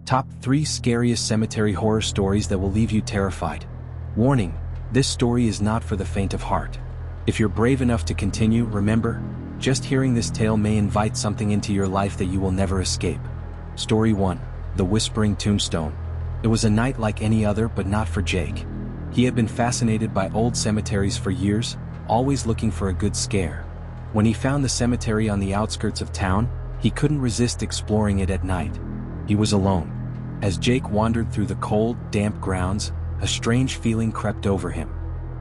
Top 3 Scariest Cemetery Horror Stories That Will Leave You Terrified. Warning: this story is not for the faint of heart. If you're brave enough to continue, remember, just hearing this tale may invite something into your life that you will never escape. Story 1. The Whispering Tombstone. It was a night like any other, but not for Jake. He had been fascinated by old cemeteries for years, always looking for a good scare. When he found the cemetery on the outskirts of town, he couldn't resist exploring it at night. He was alone. As Jake wandered through the cold, damp grounds, a strange feeling crept over him.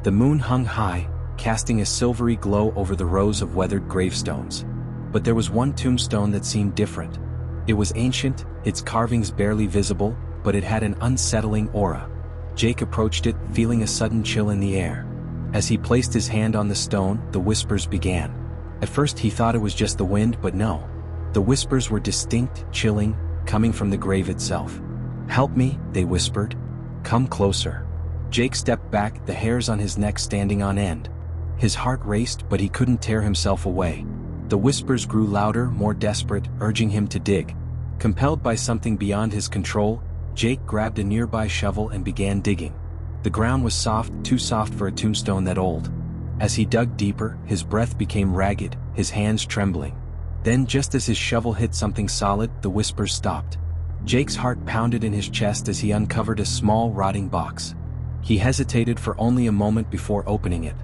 The moon hung high, casting a silvery glow over the rows of weathered gravestones. But there was one tombstone that seemed different. It was ancient, its carvings barely visible, but it had an unsettling aura. Jake approached it, feeling a sudden chill in the air. As he placed his hand on the stone, the whispers began. At first he thought it was just the wind, but no. The whispers were distinct, chilling, coming from the grave itself. "Help me," they whispered. "Come closer." Jake stepped back, the hairs on his neck standing on end. His heart raced, but he couldn't tear himself away. The whispers grew louder, more desperate, urging him to dig. Compelled by something beyond his control, Jake grabbed a nearby shovel and began digging. The ground was soft, too soft for a tombstone that old. As he dug deeper, his breath became ragged, his hands trembling. Then, just as his shovel hit something solid, the whispers stopped. Jake's heart pounded in his chest as he uncovered a small, rotting box. He hesitated for only a moment before opening it.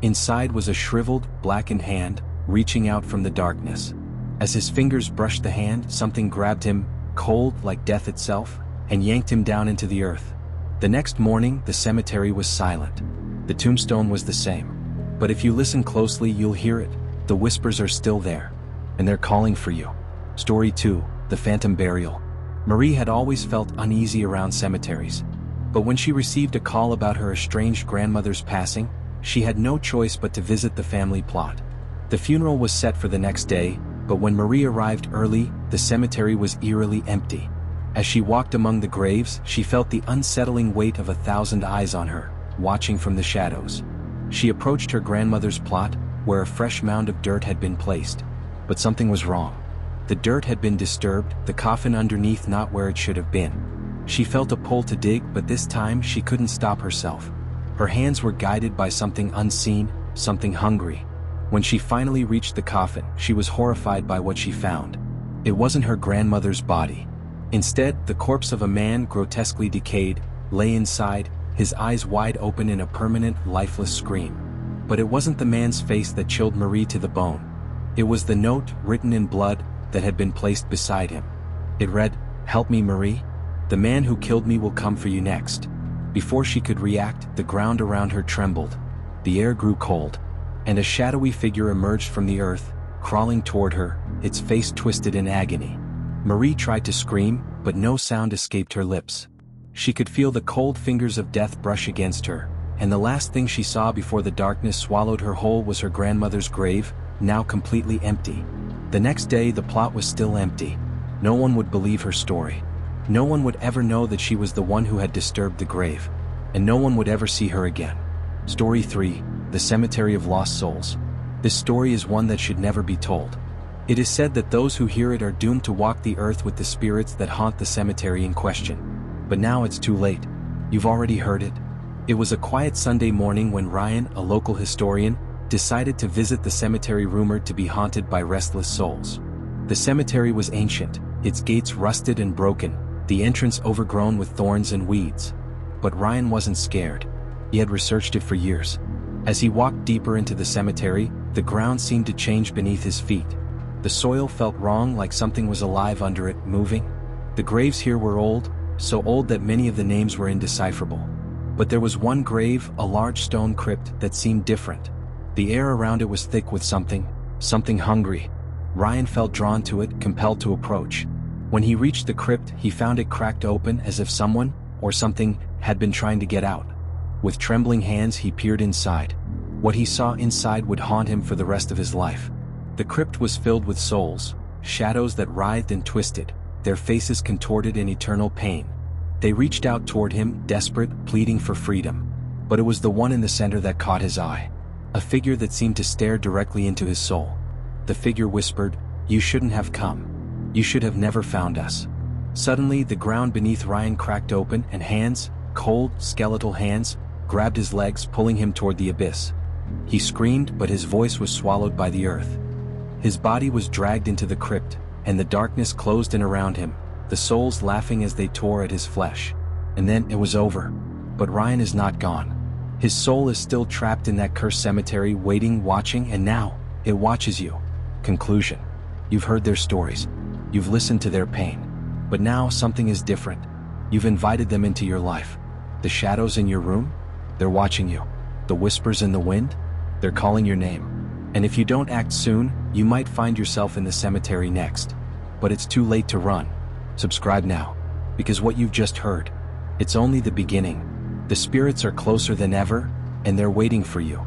Inside was a shriveled, blackened hand, reaching out from the darkness. As his fingers brushed the hand, something grabbed him, cold like death itself, and yanked him down into the earth. The next morning, the cemetery was silent. The tombstone was the same. But if you listen closely, you'll hear it. The whispers are still there. And they're calling for you. Story 2. The Phantom Burial. Marie had always felt uneasy around cemeteries. But when she received a call about her estranged grandmother's passing, she had no choice but to visit the family plot. The funeral was set for the next day, but when Marie arrived early, the cemetery was eerily empty. As she walked among the graves, she felt the unsettling weight of 1,000 eyes on her, watching from the shadows. She approached her grandmother's plot, where a fresh mound of dirt had been placed. But something was wrong. The dirt had been disturbed, the coffin underneath not where it should have been. She felt a pull to dig, but this time she couldn't stop herself. Her hands were guided by something unseen, something hungry. When she finally reached the coffin, she was horrified by what she found. It wasn't her grandmother's body. Instead, the corpse of a man, grotesquely decayed, lay inside, his eyes wide open in a permanent, lifeless scream. But it wasn't the man's face that chilled Marie to the bone. It was the note, written in blood, that had been placed beside him. It read, "Help me, Marie. The man who killed me will come for you next." Before she could react, the ground around her trembled. The air grew cold. And a shadowy figure emerged from the earth, crawling toward her, its face twisted in agony. Marie tried to scream, but no sound escaped her lips. She could feel the cold fingers of death brush against her, and the last thing she saw before the darkness swallowed her whole was her grandmother's grave, now completely empty. The next day, the plot was still empty. No one would believe her story. No one would ever know that she was the one who had disturbed the grave. And no one would ever see her again. Story 3. The Cemetery of Lost Souls. This story is one that should never be told. It is said that those who hear it are doomed to walk the earth with the spirits that haunt the cemetery in question. But now it's too late. You've already heard it. It was a quiet Sunday morning when Ryan, a local historian, decided to visit the cemetery rumored to be haunted by restless souls. The cemetery was ancient, its gates rusted and broken, the entrance overgrown with thorns and weeds. But Ryan wasn't scared. He had researched it for years. As he walked deeper into the cemetery, the ground seemed to change beneath his feet. The soil felt wrong, like something was alive under it, moving. The graves here were old, so old that many of the names were indecipherable. But there was one grave, a large stone crypt, that seemed different. The air around it was thick with something hungry. Ryan felt drawn to it, compelled to approach. When he reached the crypt, he found it cracked open as if someone, or something, had been trying to get out. With trembling hands, he peered inside. What he saw inside would haunt him for the rest of his life. The crypt was filled with souls, shadows that writhed and twisted, their faces contorted in eternal pain. They reached out toward him, desperate, pleading for freedom. But it was the one in the center that caught his eye. A figure that seemed to stare directly into his soul. The figure whispered, "You shouldn't have come. You should have never found us." Suddenly, the ground beneath Ryan cracked open and hands, cold, skeletal hands, grabbed his legs, pulling him toward the abyss. He screamed, but his voice was swallowed by the earth. His body was dragged into the crypt, and the darkness closed in around him, the souls laughing as they tore at his flesh. And then it was over. But Ryan is not gone. His soul is still trapped in that cursed cemetery, waiting, watching, and now, it watches you. Conclusion. You've heard their stories. You've listened to their pain. But now something is different. You've invited them into your life. The shadows in your room? They're watching you. The whispers in the wind? They're calling your name. And if you don't act soon, you might find yourself in the cemetery next. But it's too late to run. Subscribe now. Because what you've just heard, it's only the beginning. The spirits are closer than ever, and they're waiting for you.